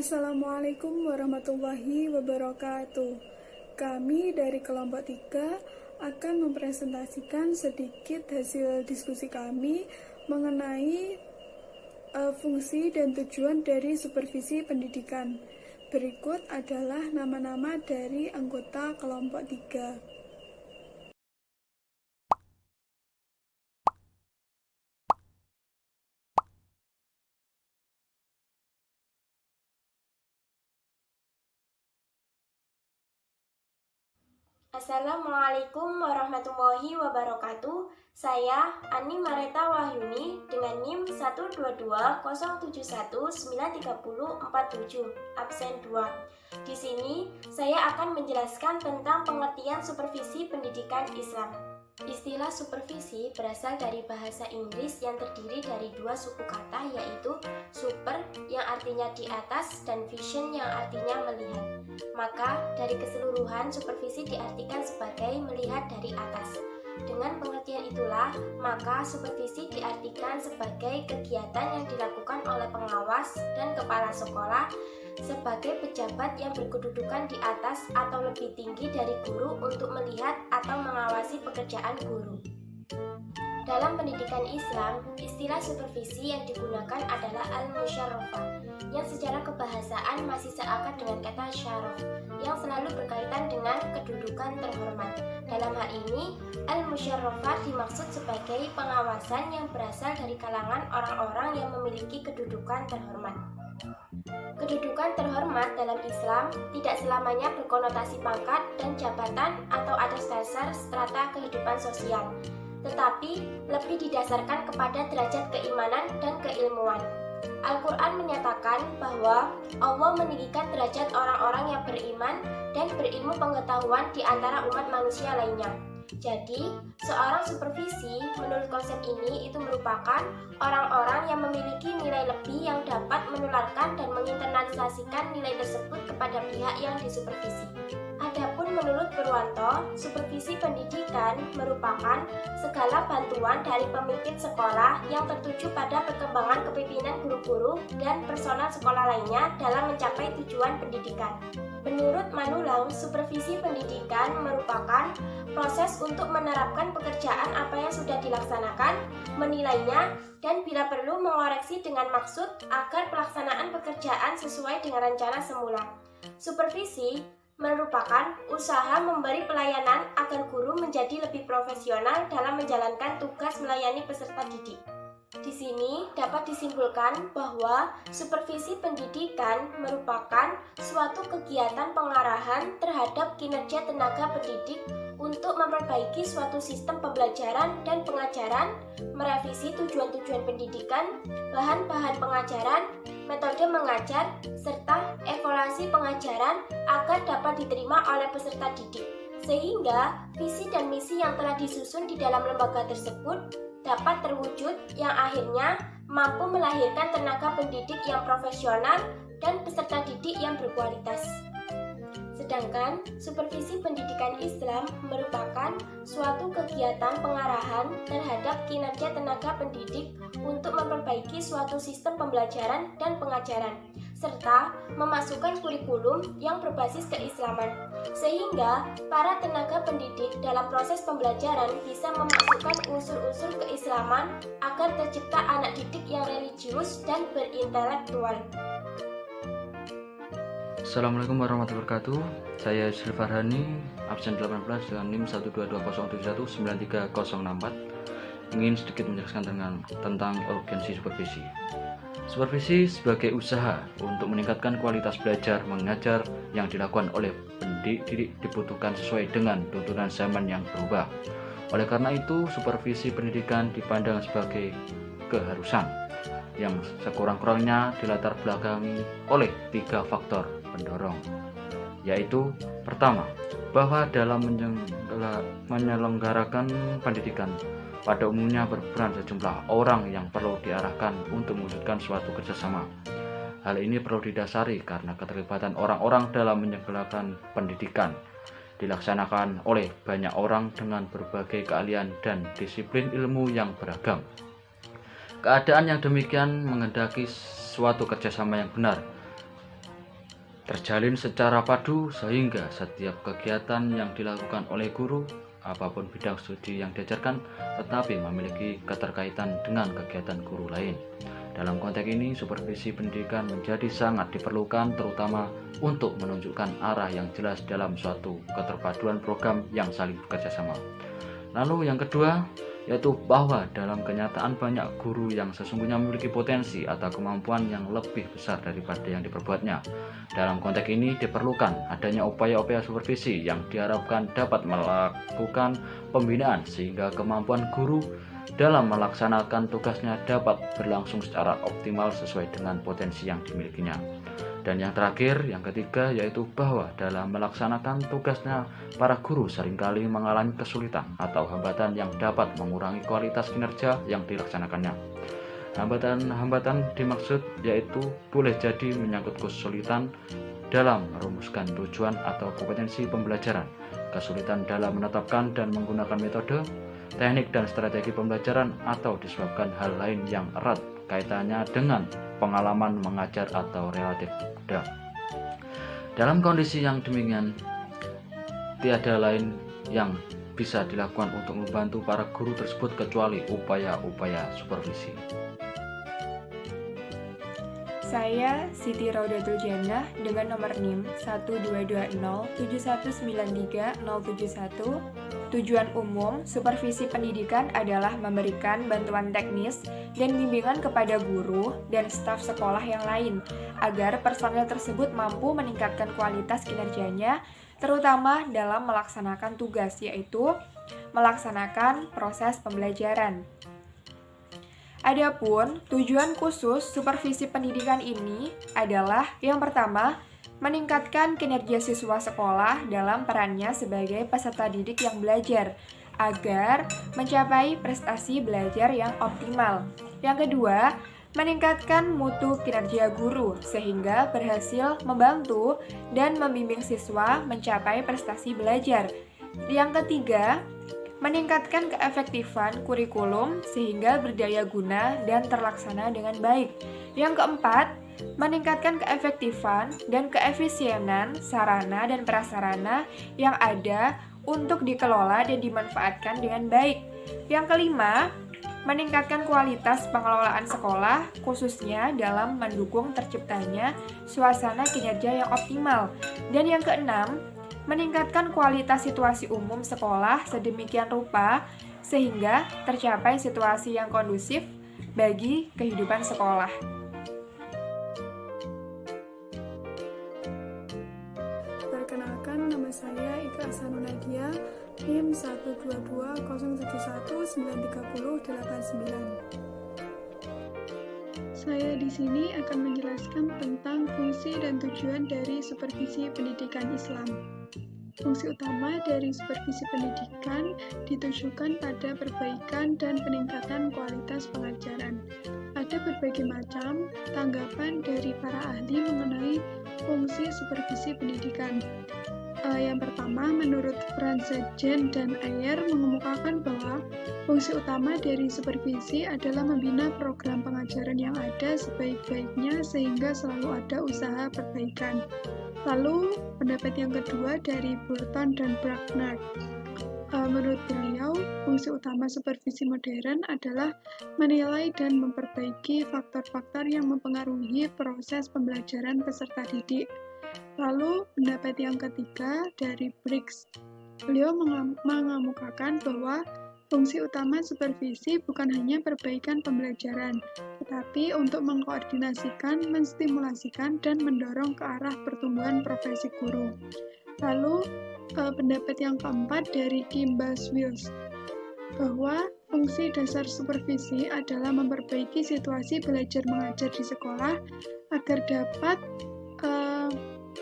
Assalamualaikum warahmatullahi wabarakatuh. Kami dari kelompok 3 akan mempresentasikan sedikit hasil diskusi kami mengenai fungsi dan tujuan dari supervisi pendidikan. Berikut adalah nama-nama dari anggota kelompok 3. Assalamualaikum warahmatullahi wabarakatuh. Saya Ani Mareta Wahyuni dengan NIM 12207193047 absen 2. Di sini saya akan menjelaskan tentang pengertian supervisi pendidikan Islam. Istilah supervisi berasal dari bahasa Inggris yang terdiri dari dua suku kata, yaitu super yang artinya di atas dan vision yang artinya melihat. Maka dari keseluruhan, supervisi diartikan sebagai melihat dari atas. Dengan pengertian itulah, maka supervisi diartikan sebagai kegiatan yang dilakukan oleh pengawas dan kepala sekolah sebagai pejabat yang berkedudukan di atas atau lebih tinggi dari guru untuk melihat atau mengawasi pekerjaan guru. Dalam pendidikan Islam, istilah supervisi yang digunakan adalah al-musyarrafah, yang secara kebahasaan masih seakat dengan kata syaraf, yang selalu berkaitan dengan kedudukan terhormat. Dalam hal ini, al-musyarrafah dimaksud sebagai pengawasan yang berasal dari kalangan orang-orang yang memiliki kedudukan terhormat. Kedudukan terhormat dalam Islam tidak selamanya berkonotasi pangkat dan jabatan atau atas dasar strata kehidupan sosial, tetapi lebih didasarkan kepada derajat keimanan dan keilmuan. Al-Quran menyatakan bahwa Allah meninggikan derajat orang-orang yang beriman dan berilmu pengetahuan di antara umat manusia lainnya. Jadi, seorang supervisi menurut konsep ini itu merupakan orang-orang yang memiliki nilai lebih yang dapat menularkan dan menginternalisasikan nilai tersebut kepada pihak yang disupervisi. Adapun menurut Purwanto, supervisi pendidikan merupakan segala bantuan dari pemimpin sekolah yang tertuju pada perkembangan kepemimpinan guru-guru dan personal sekolah lainnya dalam mencapai tujuan pendidikan. Menurut Manulang, supervisi pendidikan merupakan proses untuk menerapkan pekerjaan apa yang sudah dilaksanakan, menilainya, dan bila perlu mengoreksi dengan maksud agar pelaksanaan pekerjaan sesuai dengan rencana semula. Supervisi merupakan usaha memberi pelayanan agar guru menjadi lebih profesional dalam menjalankan tugas melayani peserta didik. Di sini dapat disimpulkan bahwa supervisi pendidikan merupakan suatu kegiatan pengarahan terhadap kinerja tenaga pendidik untuk memperbaiki suatu sistem pembelajaran dan pengajaran, merevisi tujuan-tujuan pendidikan, bahan-bahan pengajaran, metode mengajar, serta evaluasi pengajaran agar dapat diterima oleh peserta didik, sehingga visi dan misi yang telah disusun di dalam lembaga tersebut dapat terwujud yang akhirnya mampu melahirkan tenaga pendidik yang profesional dan peserta didik yang berkualitas. Sedangkan supervisi pendidikan Islam merupakan suatu kegiatan pengarahan terhadap kinerja tenaga pendidik untuk memperbaiki suatu sistem pembelajaran dan pengajaran, serta memasukkan kurikulum yang berbasis keislaman, sehingga para tenaga pendidik dalam proses pembelajaran bisa memasukkan unsur-unsur keislaman agar tercipta anak didik yang religius dan berintelektual. Assalamualaikum warahmatullahi wabarakatuh. Saya Yusril Farhani, absen 18 dengan NIM 12207193064. Ingin sedikit menjelaskan tentang urgensi supervisi. Supervisi sebagai usaha untuk meningkatkan kualitas belajar mengajar yang dilakukan oleh pendidik dibutuhkan sesuai dengan tuntunan zaman yang berubah. Oleh karena itu, supervisi pendidikan dipandang sebagai keharusan yang sekurang-kurangnya dilatar belakangi oleh 3 faktor pendorong, yaitu pertama, bahwa dalam menyelenggarakan pendidikan pada umumnya berperan sejumlah orang yang perlu diarahkan untuk mewujudkan suatu kerjasama. Hal ini perlu didasari karena keterlibatan orang-orang dalam menyelenggarakan pendidikan dilaksanakan oleh banyak orang dengan berbagai keahlian dan disiplin ilmu yang beragam. Keadaan yang demikian menghendaki suatu kerjasama yang benar terjalin secara padu sehingga setiap kegiatan yang dilakukan oleh guru, apapun bidang studi yang diajarkan, tetapi memiliki keterkaitan dengan kegiatan guru lain. Dalam konteks ini, supervisi pendidikan menjadi sangat diperlukan, terutama untuk menunjukkan arah yang jelas dalam suatu keterpaduan program yang saling bekerja sama. Lalu yang kedua, yaitu bahwa dalam kenyataan banyak guru yang sesungguhnya memiliki potensi atau kemampuan yang lebih besar daripada yang diperbuatnya. Dalam konteks ini diperlukan adanya upaya-upaya supervisi yang diharapkan dapat melakukan pembinaan sehingga kemampuan guru dalam melaksanakan tugasnya dapat berlangsung secara optimal sesuai dengan potensi yang dimilikinya. Dan yang terakhir, yang ketiga, yaitu bahwa dalam melaksanakan tugasnya, para guru seringkali mengalami kesulitan atau hambatan yang dapat mengurangi kualitas kinerja yang dilaksanakannya. Hambatan-hambatan dimaksud yaitu boleh jadi menyangkut kesulitan dalam merumuskan tujuan atau kompetensi pembelajaran, kesulitan dalam menetapkan dan menggunakan metode, teknik dan strategi pembelajaran, atau disebabkan hal lain yang erat kaitannya dengan pengalaman mengajar atau relatif muda. Dalam kondisi yang demikian, tiada lain yang bisa dilakukan untuk membantu para guru tersebut kecuali upaya-upaya supervisi. Saya Siti Raudatul Jannah dengan nomor NIM 12207193071. Tujuan umum supervisi pendidikan adalah memberikan bantuan teknis dan bimbingan kepada guru dan staf sekolah yang lain agar personel tersebut mampu meningkatkan kualitas kinerjanya, terutama dalam melaksanakan tugas, yaitu melaksanakan proses pembelajaran. Adapun tujuan khusus supervisi pendidikan ini adalah yang pertama, meningkatkan kinerja siswa sekolah dalam perannya sebagai peserta didik yang belajar agar mencapai prestasi belajar yang optimal. Yang kedua, meningkatkan mutu kinerja guru sehingga berhasil membantu dan membimbing siswa mencapai prestasi belajar. Yang ketiga, meningkatkan keefektifan kurikulum sehingga berdaya guna dan terlaksana dengan baik. Yang keempat, meningkatkan keefektifan dan keefisienan sarana dan prasarana yang ada untuk dikelola dan dimanfaatkan dengan baik. Yang kelima, meningkatkan kualitas pengelolaan sekolah khususnya dalam mendukung terciptanya suasana kinerja yang optimal. Dan yang keenam, meningkatkan kualitas situasi umum sekolah sedemikian rupa sehingga tercapai situasi yang kondusif bagi kehidupan sekolah. Perkenalkan, nama saya Ika Ahsanun Nadia, NIM 12207193089. Saya di sini akan menjelaskan tentang fungsi dan tujuan dari supervisi pendidikan Islam. Fungsi utama dari supervisi pendidikan ditujukan pada perbaikan dan peningkatan kualitas pengajaran. Ada berbagai macam tanggapan dari para ahli mengenai fungsi supervisi pendidikan. Yang pertama, menurut Frances Jen dan Ayer mengemukakan bahwa fungsi utama dari supervisi adalah membina program pengajaran yang ada sebaik-baiknya sehingga selalu ada usaha perbaikan. Lalu, pendapat yang kedua dari Burton dan Bruckner. Menurut beliau, fungsi utama supervisi modern adalah menilai dan memperbaiki faktor-faktor yang mempengaruhi proses pembelajaran peserta didik. Lalu, pendapat yang ketiga dari Briggs. Beliau mengemukakan bahwa fungsi utama supervisi bukan hanya perbaikan pembelajaran, tetapi untuk mengkoordinasikan, menstimulasikan, dan mendorong ke arah pertumbuhan profesi guru. Lalu, pendapat yang keempat dari Kimball Wills, bahwa fungsi dasar supervisi adalah memperbaiki situasi belajar mengajar di sekolah agar dapat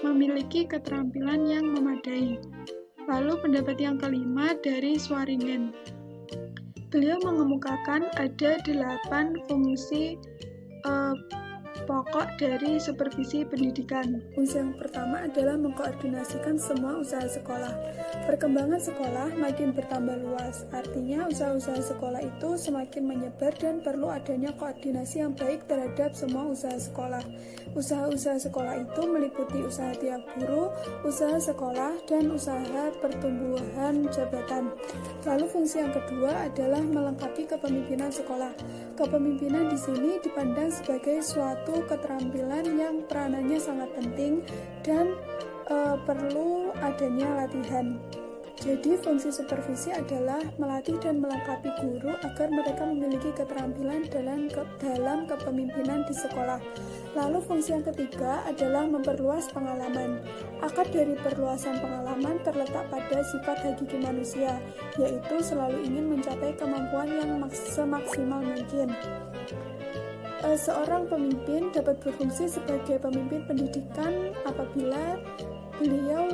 memiliki keterampilan yang memadai. Lalu pendapat yang kelima dari Swaringen. Beliau mengemukakan ada 8 fungsi pokok dari supervisi pendidikan. Fungsi yang pertama adalah mengkoordinasikan semua usaha sekolah. Perkembangan sekolah makin bertambah luas, artinya usaha-usaha sekolah itu semakin menyebar dan perlu adanya koordinasi yang baik terhadap semua usaha sekolah. Usaha-usaha sekolah itu meliputi usaha tiap guru, usaha sekolah, dan usaha pertumbuhan jabatan. Lalu fungsi yang kedua adalah melengkapi kepemimpinan sekolah. Kepemimpinan di sini dipandang sebagai suatu keterampilan yang peranannya sangat penting dan perlu adanya latihan. Jadi fungsi supervisi adalah melatih dan melengkapi guru agar mereka memiliki keterampilan dalam kepemimpinan di sekolah. Lalu fungsi yang ketiga adalah memperluas pengalaman. Akar dari perluasan pengalaman terletak pada sifat hakiki manusia, yaitu selalu ingin mencapai kemampuan yang semaksimal mungkin. Seorang pemimpin dapat berfungsi sebagai pemimpin pendidikan apabila beliau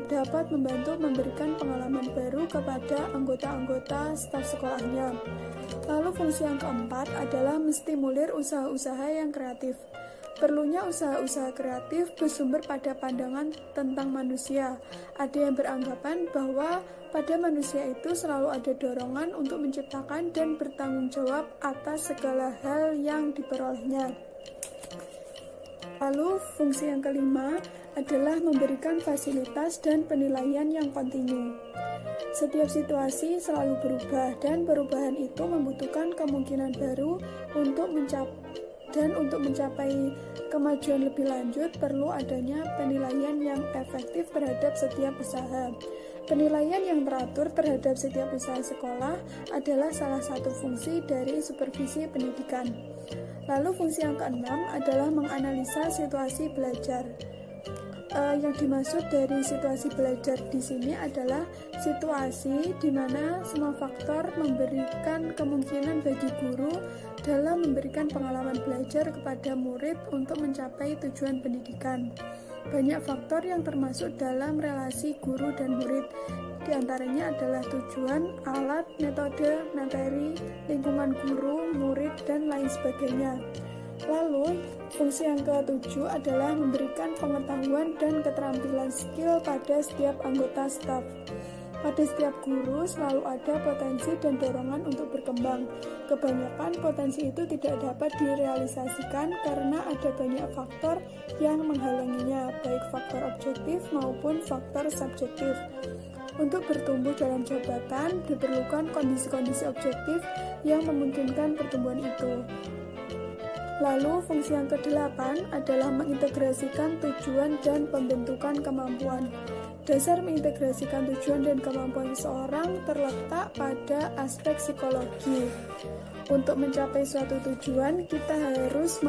dapat membantu memberikan pengalaman baru kepada anggota-anggota staf sekolahnya. Lalu fungsi yang keempat adalah menstimulir usaha-usaha yang kreatif. Perlunya usaha-usaha kreatif bersumber pada pandangan tentang manusia. Ada yang beranggapan bahwa pada manusia itu selalu ada dorongan untuk menciptakan dan bertanggung jawab atas segala hal yang diperolehnya. Lalu fungsi yang kelima adalah memberikan fasilitas dan penilaian yang kontinu. Setiap situasi selalu berubah dan perubahan itu membutuhkan kemungkinan baru untuk mencapai kemajuan lebih lanjut perlu adanya penilaian yang efektif terhadap setiap usaha. Penilaian yang teratur terhadap setiap usaha sekolah adalah salah satu fungsi dari supervisi pendidikan. Lalu fungsi yang keenam adalah menganalisa situasi belajar. Yang dimaksud dari situasi belajar di sini adalah situasi di mana semua faktor memberikan kemungkinan bagi guru dalam memberikan pengalaman belajar kepada murid untuk mencapai tujuan pendidikan. Banyak faktor yang termasuk dalam relasi guru dan murid. Di antaranya adalah tujuan, alat, metode, materi, lingkungan guru, murid, dan lain sebagainya. Lalu, fungsi yang ketujuh adalah memberikan pengetahuan dan keterampilan skill pada setiap anggota staf. Pada setiap guru selalu ada potensi dan dorongan untuk berkembang. Kebanyakan potensi itu tidak dapat direalisasikan karena ada banyak faktor yang menghalanginya, baik faktor objektif maupun faktor subjektif. Untuk bertumbuh dalam jabatan, diperlukan kondisi-kondisi objektif yang memungkinkan pertumbuhan itu. Lalu, fungsi yang ke-8 adalah mengintegrasikan tujuan dan pembentukan kemampuan. Dasar mengintegrasikan tujuan dan kemampuan seseorang terletak pada aspek psikologi. Untuk mencapai suatu tujuan, kita harus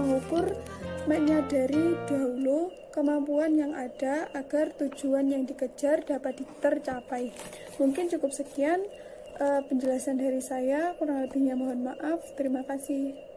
menyadari dahulu kemampuan yang ada agar tujuan yang dikejar dapat tercapai. Mungkin cukup sekian penjelasan dari saya, kurang lebihnya mohon maaf. Terima kasih.